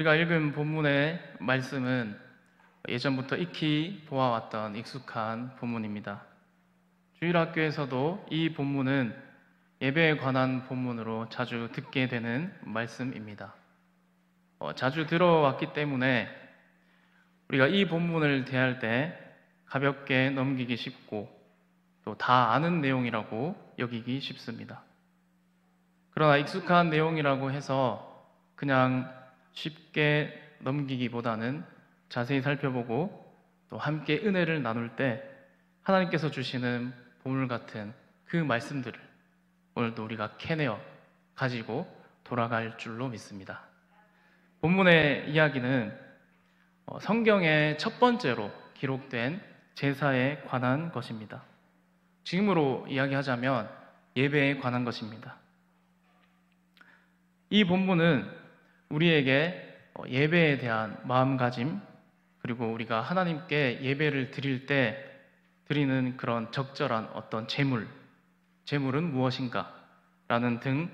우리가 읽은 본문의 말씀은 예전부터 익히 보아왔던 익숙한 본문입니다. 주일학교에서도 이 본문은 예배에 관한 본문으로 자주 듣게 되는 말씀입니다. 자주 들어왔기 때문에 우리가 이 본문을 대할 때 가볍게 넘기기 쉽고 또 다 아는 내용이라고 여기기 쉽습니다. 그러나 익숙한 내용이라고 해서 그냥 쉽게 넘기기보다는 자세히 살펴보고 또 함께 은혜를 나눌 때 하나님께서 주시는 보물 같은 그 말씀들을 오늘도 우리가 캐내어 가지고 돌아갈 줄로 믿습니다. 본문의 이야기는 성경의 첫 번째로 기록된 제사에 관한 것입니다. 지금으로 이야기하자면 예배에 관한 것입니다. 이 본문은 우리에게 예배에 대한 마음가짐, 그리고 우리가 하나님께 예배를 드릴 때 드리는 그런 적절한 어떤 재물은 무엇인가 라는 등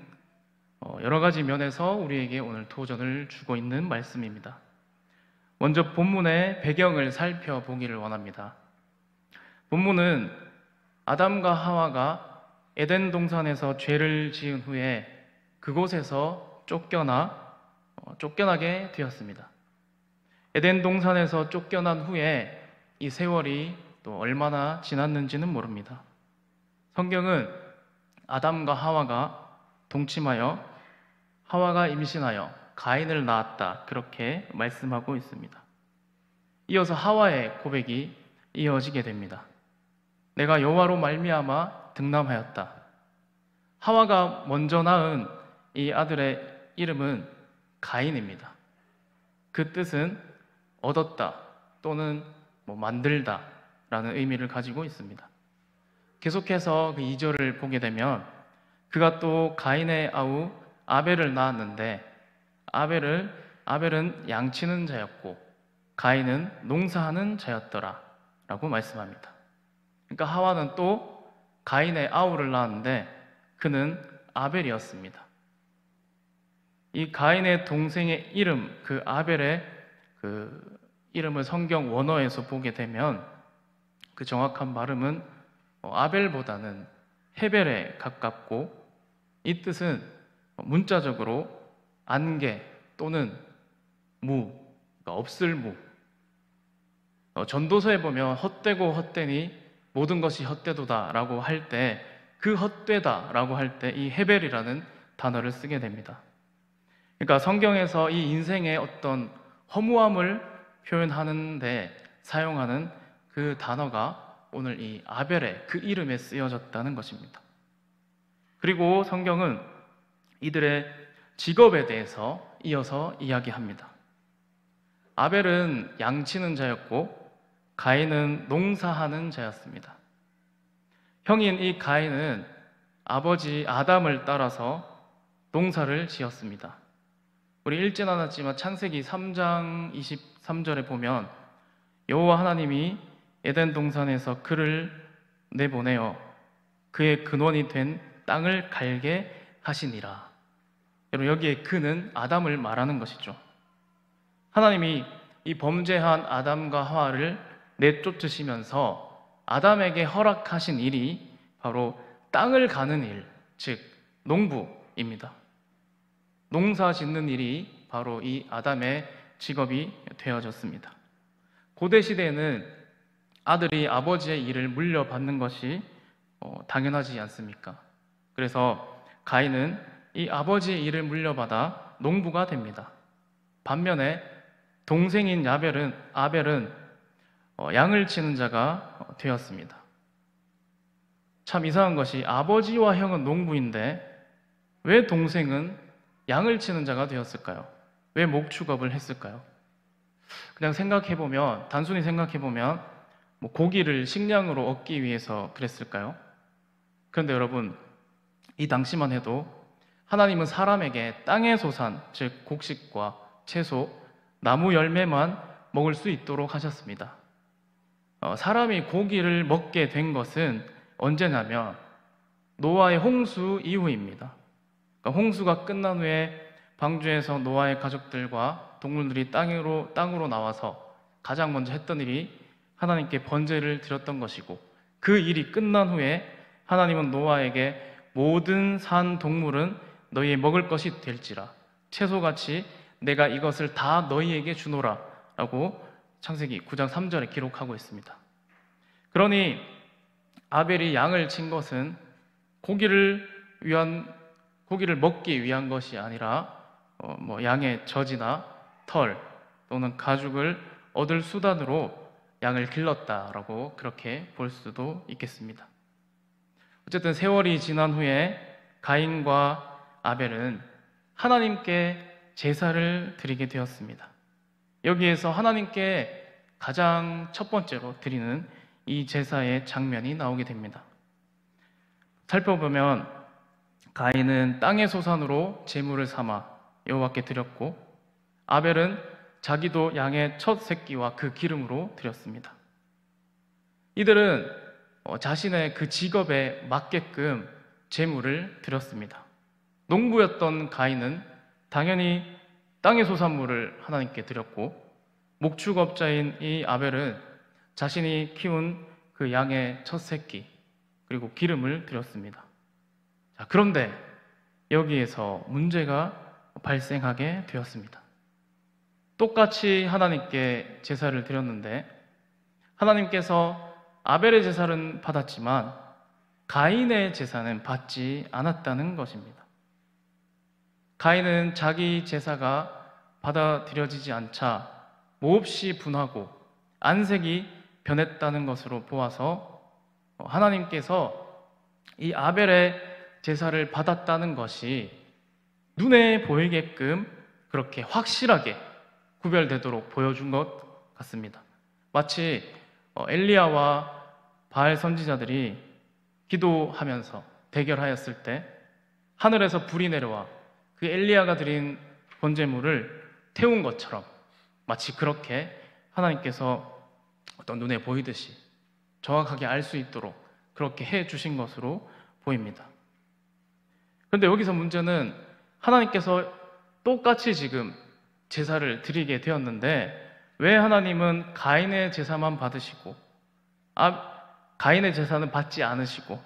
여러 가지 면에서 우리에게 오늘 도전을 주고 있는 말씀입니다. 먼저 본문의 배경을 살펴보기를 원합니다. 본문은 아담과 하와가 에덴 동산에서 죄를 지은 후에 그곳에서 쫓겨나게 되었습니다. 에덴 동산에서 쫓겨난 후에 이 세월이 또 얼마나 지났는지는 모릅니다. 성경은 아담과 하와가 동침하여 하와가 임신하여 가인을 낳았다, 그렇게 말씀하고 있습니다. 이어서 하와의 고백이 이어지게 됩니다. 내가 여호와로 말미암아 등남하였다. 하와가 먼저 낳은 이 아들의 이름은 가인입니다. 그 뜻은 얻었다 또는 만들다 라는 의미를 가지고 있습니다. 계속해서 그 2절을 보게 되면 그가 또 가인의 아우 아벨을 낳았는데 아벨은 양치는 자였고 가인은 농사하는 자였더라 라고 말씀합니다. 그러니까 하와는 또 가인의 아우를 낳았는데 그는 아벨이었습니다. 이 가인의 동생의 이름, 그 아벨의 그 이름을 성경 원어에서 보게 되면 그 정확한 발음은 아벨보다는 헤벨에 가깝고, 이 뜻은 문자적으로 안개 또는 무, 그러니까 없을 무. 전도서에 보면 헛되고 헛되니 모든 것이 헛되도다 라고 할 때 그 헛되다 라고 할 때 이 헤벨이라는 단어를 쓰게 됩니다. 그러니까 성경에서 이 인생의 어떤 허무함을 표현하는데 사용하는 그 단어가 오늘 이 아벨의 그 이름에 쓰여졌다는 것입니다. 그리고 성경은 이들의 직업에 대해서 이어서 이야기합니다. 아벨은 양치는 자였고 가인은 농사하는 자였습니다. 형인 이 가인은 아버지 아담을 따라서 농사를 지었습니다. 우리 읽진 않았지만 창세기 3장 23절에 보면 여호와 하나님이 에덴 동산에서 그를 내보내어 그의 근원이 된 땅을 갈게 하시니라. 여러분, 여기에 그는 아담을 말하는 것이죠. 하나님이 이 범죄한 아담과 하와를 내쫓으시면서 아담에게 허락하신 일이 바로 땅을 가는 일, 즉 농부입니다. 농사 짓는 일이 바로 이 아담의 직업이 되어졌습니다. 고대 시대에는 아들이 아버지의 일을 물려받는 것이 당연하지 않습니까? 그래서 가인은 이 아버지의 일을 물려받아 농부가 됩니다. 반면에 동생인 아벨은 양을 치는 자가 되었습니다. 참 이상한 것이 아버지와 형은 농부인데 왜 동생은 양을 치는 자가 되었을까요? 왜 목축업을 했을까요? 그냥 단순히 생각해보면 고기를 식량으로 얻기 위해서 그랬을까요? 그런데 여러분, 이 당시만 해도 하나님은 사람에게 땅의 소산, 즉 곡식과 채소, 나무 열매만 먹을 수 있도록 하셨습니다. 사람이 고기를 먹게 된 것은 언제냐면 노아의 홍수 이후입니다. 그러니까 홍수가 끝난 후에 방주에서 노아의 가족들과 동물들이 땅으로 나와서 가장 먼저 했던 일이 하나님께 번제를 드렸던 것이고, 그 일이 끝난 후에 하나님은 노아에게 모든 산 동물은 너희의 먹을 것이 될지라, 채소같이 내가 이것을 다 너희에게 주노라 라고 창세기 9장 3절에 기록하고 있습니다. 그러니 아벨이 양을 친 것은 고기를 먹기 위한 것이 아니라 양의 젖이나 털 또는 가죽을 얻을 수단으로 양을 길렀다라고 그렇게 볼 수도 있겠습니다. 어쨌든 세월이 지난 후에 가인과 아벨은 하나님께 제사를 드리게 되었습니다. 여기에서 하나님께 가장 첫 번째로 드리는 이 제사의 장면이 나오게 됩니다. 살펴보면 가인은 땅의 소산으로 제물을 삼아 여호와께 드렸고, 아벨은 자기도 양의 첫 새끼와 그 기름으로 드렸습니다. 이들은 자신의 그 직업에 맞게끔 제물을 드렸습니다. 농부였던 가인은 당연히 땅의 소산물을 하나님께 드렸고, 목축업자인 이 아벨은 자신이 키운 그 양의 첫 새끼 그리고 기름을 드렸습니다. 자, 그런데 여기에서 문제가 발생하게 되었습니다. 똑같이 하나님께 제사를 드렸는데 하나님께서 아벨의 제사는 받았지만 가인의 제사는 받지 않았다는 것입니다. 가인은 자기 제사가 받아들여지지 않자 몹시 분하고 안색이 변했다는 것으로 보아서 하나님께서 이 아벨의 제사를 받았다는 것이 눈에 보이게끔 그렇게 확실하게 구별되도록 보여준 것 같습니다. 마치 엘리야와 바알 선지자들이 기도하면서 대결하였을 때 하늘에서 불이 내려와 그 엘리야가 드린 번제물을 태운 것처럼 마치 그렇게 하나님께서 어떤 눈에 보이듯이 정확하게 알 수 있도록 그렇게 해 주신 것으로 보입니다. 그런데 여기서 문제는 하나님께서 똑같이 지금 제사를 드리게 되었는데 왜 하나님은 가인의 제사만 받으시고 가인의 제사는 받지 않으시고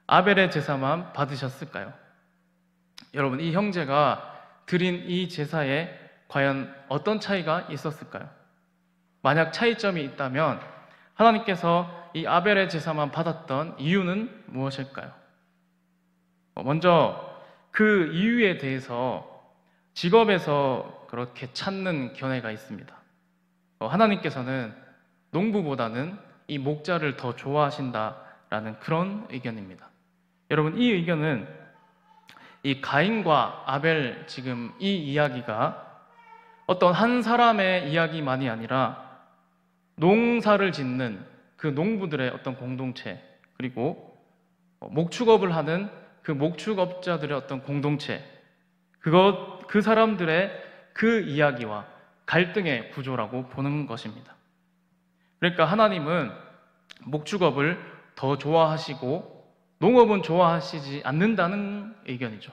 아벨의 제사만 받으셨을까요? 여러분, 이 형제가 드린 이 제사에 과연 어떤 차이가 있었을까요? 만약 차이점이 있다면 하나님께서 이 아벨의 제사만 받았던 이유는 무엇일까요? 먼저 그 이유에 대해서 직업에서 그렇게 찾는 견해가 있습니다. 하나님께서는 농부보다는 이 목자를 더 좋아하신다라는 그런 의견입니다. 여러분, 이 의견은 이 가인과 아벨 지금 이 이야기가 어떤 한 사람의 이야기만이 아니라 농사를 짓는 그 농부들의 어떤 공동체, 그리고 목축업을 하는 그 목축업자들의 어떤 공동체, 그 사람들의 그 이야기와 갈등의 구조라고 보는 것입니다. 그러니까 하나님은 목축업을 더 좋아하시고 농업은 좋아하시지 않는다는 의견이죠.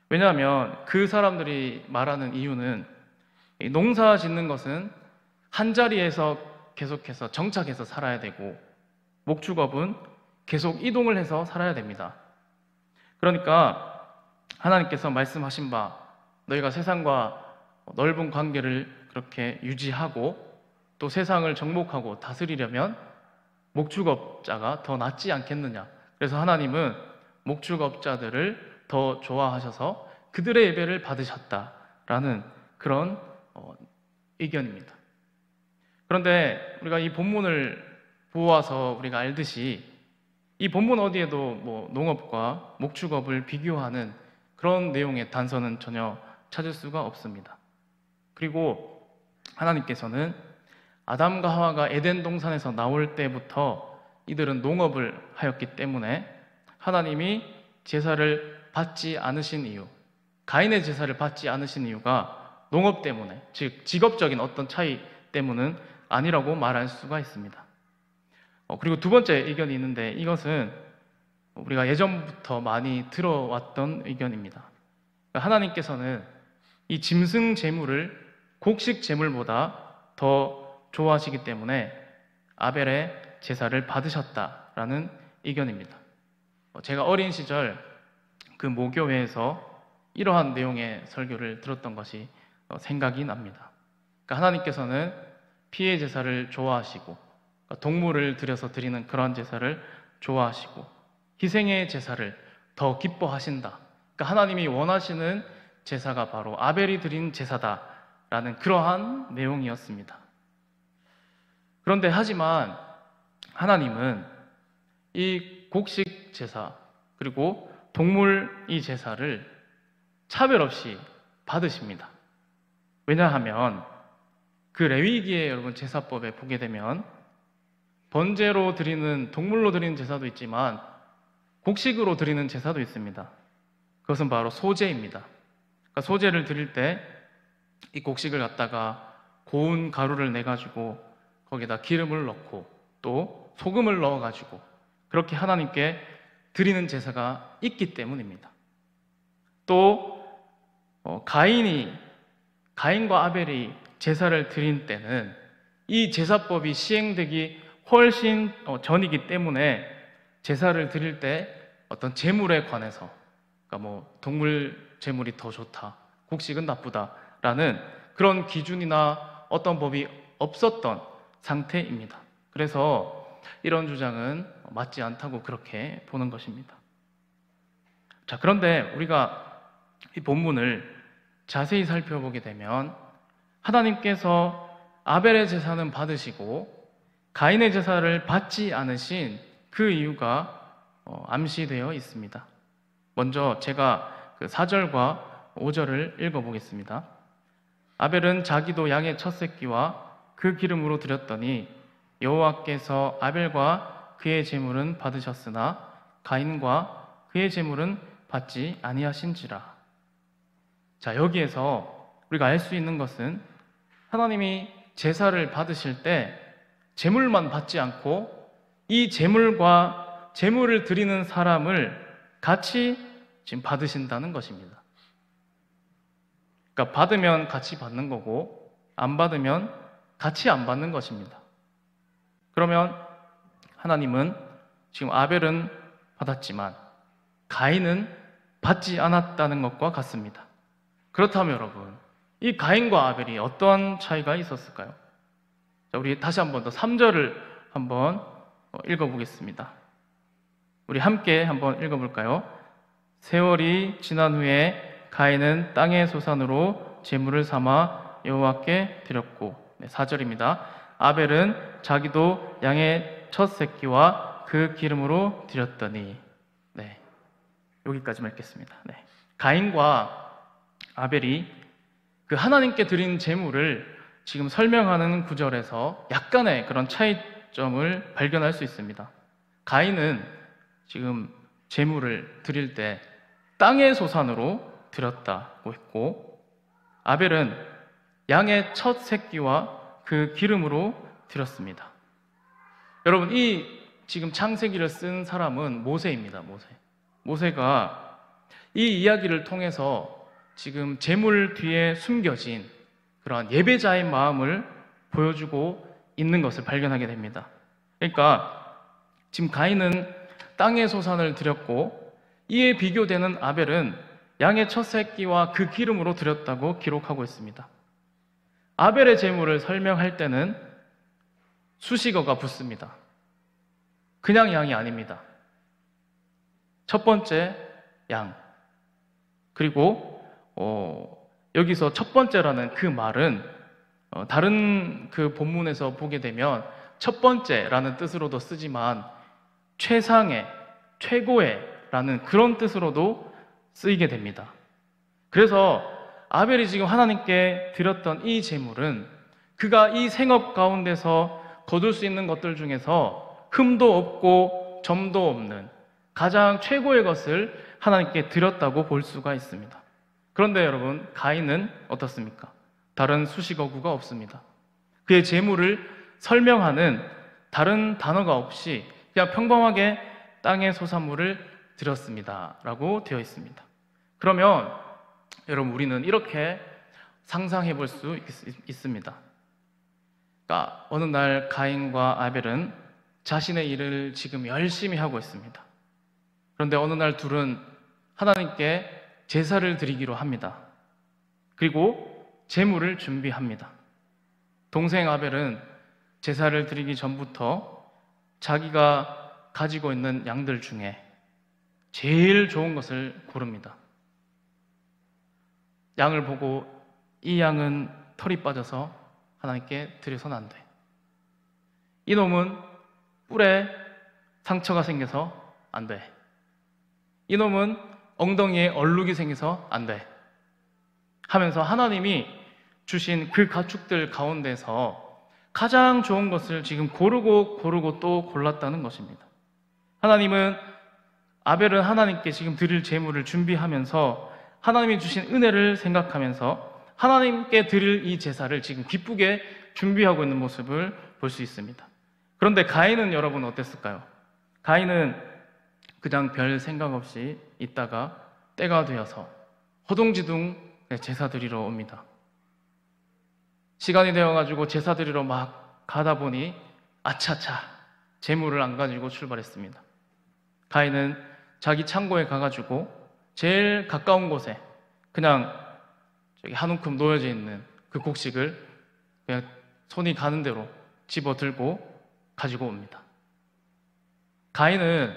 왜냐하면 그 사람들이 말하는 이유는 농사 짓는 것은 한 자리에서 계속해서 정착해서 살아야 되고 목축업은 계속 이동을 해서 살아야 됩니다. 그러니까 하나님께서 말씀하신 바 너희가 세상과 넓은 관계를 그렇게 유지하고 또 세상을 정복하고 다스리려면 목축업자가 더 낫지 않겠느냐. 그래서 하나님은 목축업자들을 더 좋아하셔서 그들의 예배를 받으셨다라는 그런 의견입니다. 그런데 우리가 이 본문을 보아서 우리가 알듯이 이 본문 어디에도 농업과 목축업을 비교하는 그런 내용의 단서는 전혀 찾을 수가 없습니다. 그리고 하나님께서는 아담과 하와가 에덴 동산에서 나올 때부터 이들은 농업을 하였기 때문에 하나님이 제사를 받지 않으신 이유, 가인의 제사를 받지 않으신 이유가 농업 때문에, 즉 직업적인 어떤 차이 때문은 아니라고 말할 수가 있습니다. 그리고 두 번째 의견이 있는데 이것은 우리가 예전부터 많이 들어왔던 의견입니다. 그러니까 하나님께서는 이 짐승 제물을 곡식 제물보다 더 좋아하시기 때문에 아벨의 제사를 받으셨다라는 의견입니다. 제가 어린 시절 그 모교회에서 이러한 내용의 설교를 들었던 것이 생각이 납니다. 그러니까 하나님께서는 피의 제사를 좋아하시고 동물을 들여서 드리는 그런 제사를 좋아하시고 희생의 제사를 더 기뻐하신다. 그러니까 하나님이 원하시는 제사가 바로 아벨이 드린 제사다라는 그러한 내용이었습니다. 그런데 하지만 하나님은 이 곡식 제사 그리고 동물 이 제사를 차별 없이 받으십니다. 왜냐하면 그 레위기의 여러분 제사법에 보게 되면 번제로 드리는 동물로 드리는 제사도 있지만 곡식으로 드리는 제사도 있습니다. 그것은 바로 소제입니다. 그러니까 소제를 드릴 때 이 곡식을 갖다가 고운 가루를 내가지고 거기다 기름을 넣고 또 소금을 넣어가지고 그렇게 하나님께 드리는 제사가 있기 때문입니다. 또 가인과 아벨이 제사를 드린 때는 이 제사법이 시행되기 훨씬 전이기 때문에 제사를 드릴 때 어떤 제물에 관해서 그러니까 동물 제물이 더 좋다, 곡식은 나쁘다라는 그런 기준이나 어떤 법이 없었던 상태입니다. 그래서 이런 주장은 맞지 않다고 그렇게 보는 것입니다. 자, 그런데 우리가 이 본문을 자세히 살펴보게 되면 하나님께서 아벨의 제사는 받으시고 가인의 제사를 받지 않으신 그 이유가 암시되어 있습니다. 먼저 제가 그 4절과 5절을 읽어보겠습니다. 아벨은 자기도 양의 첫 새끼와 그 기름으로 드렸더니 여호와께서 아벨과 그의 제물은 받으셨으나 가인과 그의 제물은 받지 아니하신지라. 자, 여기에서 우리가 알 수 있는 것은 하나님이 제사를 받으실 때 제물만 받지 않고 이 제물과 제물을 드리는 사람을 같이 지금 받으신다는 것입니다. 그러니까 받으면 같이 받는 거고 안 받으면 같이 안 받는 것입니다. 그러면 하나님은 지금 아벨은 받았지만 가인은 받지 않았다는 것과 같습니다. 그렇다면 여러분, 이 가인과 아벨이 어떤 차이가 있었을까요? 자, 우리 다시 한번 더 3절을 한번 읽어보겠습니다. 우리 함께 한번 읽어볼까요? 세월이 지난 후에 가인은 땅의 소산으로 제물을 삼아 여호와께 드렸고, 4절입니다. 아벨은 자기도 양의 첫 새끼와 그 기름으로 드렸더니. 네, 여기까지만 읽겠습니다. 네. 가인과 아벨이 그 하나님께 드린 제물을 지금 설명하는 구절에서 약간의 그런 차이점을 발견할 수 있습니다. 가인은 지금 제물을 드릴 때 땅의 소산으로 드렸다고 했고, 아벨은 양의 첫 새끼와 그 기름으로 드렸습니다. 여러분, 이 지금 창세기를 쓴 사람은 모세입니다. 모세가 이 이야기를 통해서 지금 제물 뒤에 숨겨진 그러한 예배자의 마음을 보여주고 있는 것을 발견하게 됩니다. 그러니까 지금 가인은 땅의 소산을 드렸고 이에 비교되는 아벨은 양의 첫 새끼와 그 기름으로 드렸다고 기록하고 있습니다. 아벨의 제물을 설명할 때는 수식어가 붙습니다. 그냥 양이 아닙니다. 첫 번째 양. 그리고 여기서 첫 번째라는 그 말은 다른 그 본문에서 보게 되면 첫 번째라는 뜻으로도 쓰지만 최상의, 최고의 라는 그런 뜻으로도 쓰이게 됩니다. 그래서 아벨이 지금 하나님께 드렸던 이 제물은 그가 이 생업 가운데서 거둘 수 있는 것들 중에서 흠도 없고 점도 없는 가장 최고의 것을 하나님께 드렸다고 볼 수가 있습니다. 그런데 여러분, 가인은 어떻습니까? 다른 수식어구가 없습니다. 그의 제물을 설명하는 다른 단어가 없이 그냥 평범하게 땅의 소산물을 드렸습니다 라고 되어 있습니다. 그러면 여러분, 우리는 이렇게 상상해 볼 수 있습니다. 그러니까 어느 날 가인과 아벨은 자신의 일을 지금 열심히 하고 있습니다. 그런데 어느 날 둘은 하나님께 제사를 드리기로 합니다. 그리고 제물을 준비합니다. 동생 아벨은 제사를 드리기 전부터 자기가 가지고 있는 양들 중에 제일 좋은 것을 고릅니다. 양을 보고 이 양은 털이 빠져서 하나님께 드려서는 안 돼. 이놈은 뿔에 상처가 생겨서 안 돼. 이놈은 엉덩이에 얼룩이 생겨서 안 돼. 하면서 하나님이 주신 그 가축들 가운데서 가장 좋은 것을 지금 고르고 또 골랐다는 것입니다. 하나님은 아벨은 하나님께 지금 드릴 제물을 준비하면서 하나님이 주신 은혜를 생각하면서 하나님께 드릴 이 제사를 지금 기쁘게 준비하고 있는 모습을 볼 수 있습니다. 그런데 가인은 여러분 어땠을까요? 가인은 그냥 별 생각 없이 있다가 때가 되어서 허둥지둥 제사 드리러 옵니다. 시간이 되어가지고 제사 드리러 막 가다 보니 아차차 제물을 안 가지고 출발했습니다. 가인은 자기 창고에 가가지고 제일 가까운 곳에 그냥 저기 한 움큼 놓여져 있는 그 곡식을 그냥 손이 가는 대로 집어 들고 가지고 옵니다. 가인은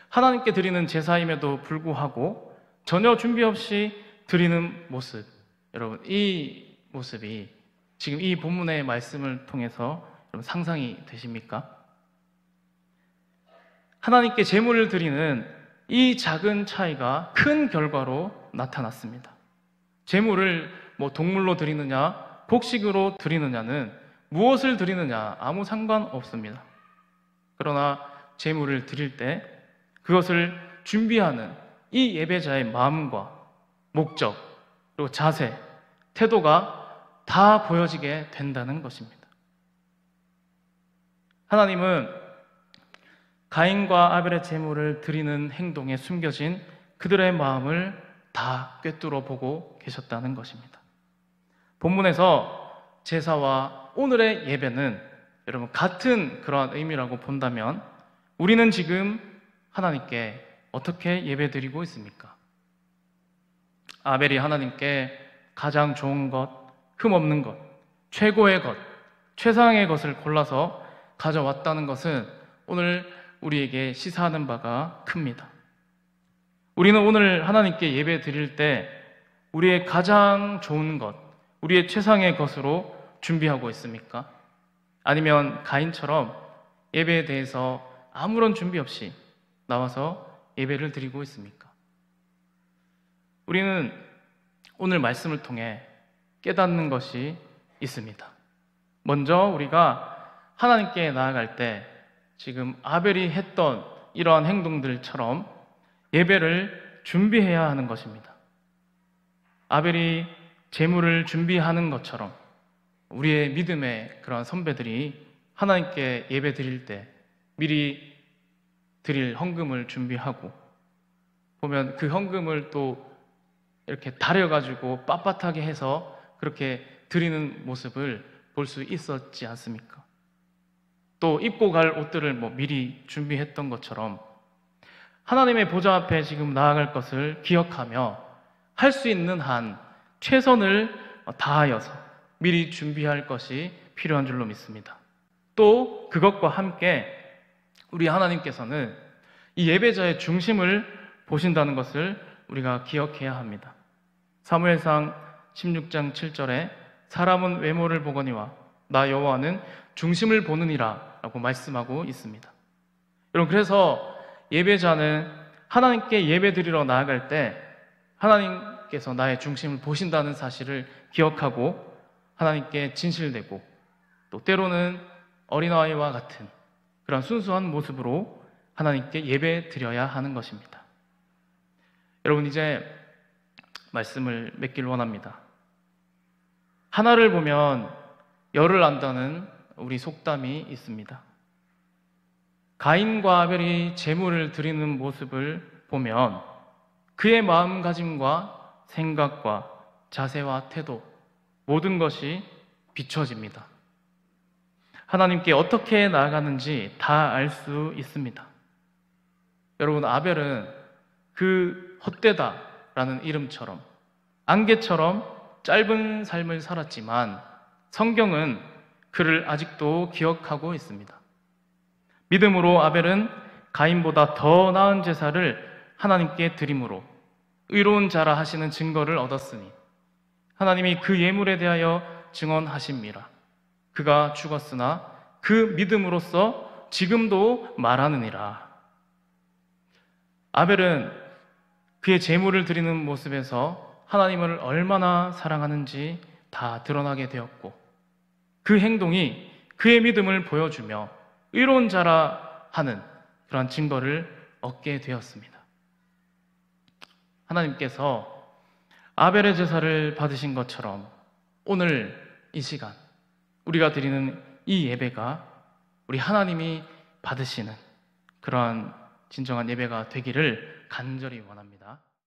하나님께 드리는 제사임에도 불구하고 전혀 준비 없이 드리는 모습, 여러분 이 모습이 지금 이 본문의 말씀을 통해서 여러분 상상이 되십니까? 하나님께 제물을 드리는 이 작은 차이가 큰 결과로 나타났습니다. 제물을 뭐 동물로 드리느냐, 곡식으로 드리느냐는 무엇을 드리느냐 아무 상관없습니다. 그러나 제물을 드릴 때 그것을 준비하는 이 예배자의 마음과 목적, 그리고 자세, 태도가 다 보여지게 된다는 것입니다. 하나님은 가인과 아벨의 제물을 드리는 행동에 숨겨진 그들의 마음을 다 꿰뚫어 보고 계셨다는 것입니다. 본문에서 제사와 오늘의 예배는 여러분 같은 그러한 의미라고 본다면 우리는 지금 하나님께 어떻게 예배드리고 있습니까? 아벨이 하나님께 가장 좋은 것, 흠없는 것, 최고의 것, 최상의 것을 골라서 가져왔다는 것은 오늘 우리에게 시사하는 바가 큽니다. 우리는 오늘 하나님께 예배 드릴 때 우리의 가장 좋은 것, 우리의 최상의 것으로 준비하고 있습니까? 아니면 가인처럼 예배에 대해서 아무런 준비 없이 나와서 예배를 드리고 있습니까? 우리는 오늘 말씀을 통해 깨닫는 것이 있습니다. 먼저 우리가 하나님께 나아갈 때 지금 아벨이 했던 이러한 행동들처럼 예배를 준비해야 하는 것입니다. 아벨이 제물을 준비하는 것처럼 우리의 믿음의 그런 선배들이 하나님께 예배 드릴 때 미리 드릴 헌금을 준비하고 보면 그 헌금을 또 이렇게 다려가지고 빳빳하게 해서 그렇게 드리는 모습을 볼 수 있었지 않습니까? 또 입고 갈 옷들을 미리 준비했던 것처럼 하나님의 보좌 앞에 지금 나아갈 것을 기억하며 할 수 있는 한 최선을 다하여서 미리 준비할 것이 필요한 줄로 믿습니다. 또 그것과 함께 우리 하나님께서는 이 예배자의 중심을 보신다는 것을 우리가 기억해야 합니다. 사무엘상 16장 7절에 사람은 외모를 보거니와 나 여호와는 중심을 보느니라 라고 말씀하고 있습니다. 여러분, 그래서 예배자는 하나님께 예배 드리러 나아갈 때 하나님께서 나의 중심을 보신다는 사실을 기억하고 하나님께 진실되고 또 때로는 어린아이와 같은 그런 순수한 모습으로 하나님께 예배 드려야 하는 것입니다. 여러분, 이제 말씀을 맺길 원합니다. 하나를 보면 열을 안다는 우리 속담이 있습니다. 가인과 아벨이 제물을 드리는 모습을 보면 그의 마음가짐과 생각과 자세와 태도, 모든 것이 비춰집니다. 하나님께 어떻게 나아가는지 다 알 수 있습니다. 여러분, 아벨은 그 헛되다라는 이름처럼 안개처럼 짧은 삶을 살았지만 성경은 그를 아직도 기억하고 있습니다. 믿음으로 아벨은 가인보다 더 나은 제사를 하나님께 드림으로 의로운 자라 하시는 증거를 얻었으니 하나님이 그 예물에 대하여 증언하심이라. 그가 죽었으나 그 믿음으로써 지금도 말하느니라. 아벨은 그의 제물을 드리는 모습에서 하나님을 얼마나 사랑하는지 다 드러나게 되었고, 그 행동이 그의 믿음을 보여주며 의로운 자라 하는 그런 증거를 얻게 되었습니다. 하나님께서 아벨의 제사를 받으신 것처럼 오늘 이 시간 우리가 드리는 이 예배가 우리 하나님이 받으시는 그러한 진정한 예배가 되기를 간절히 원합니다.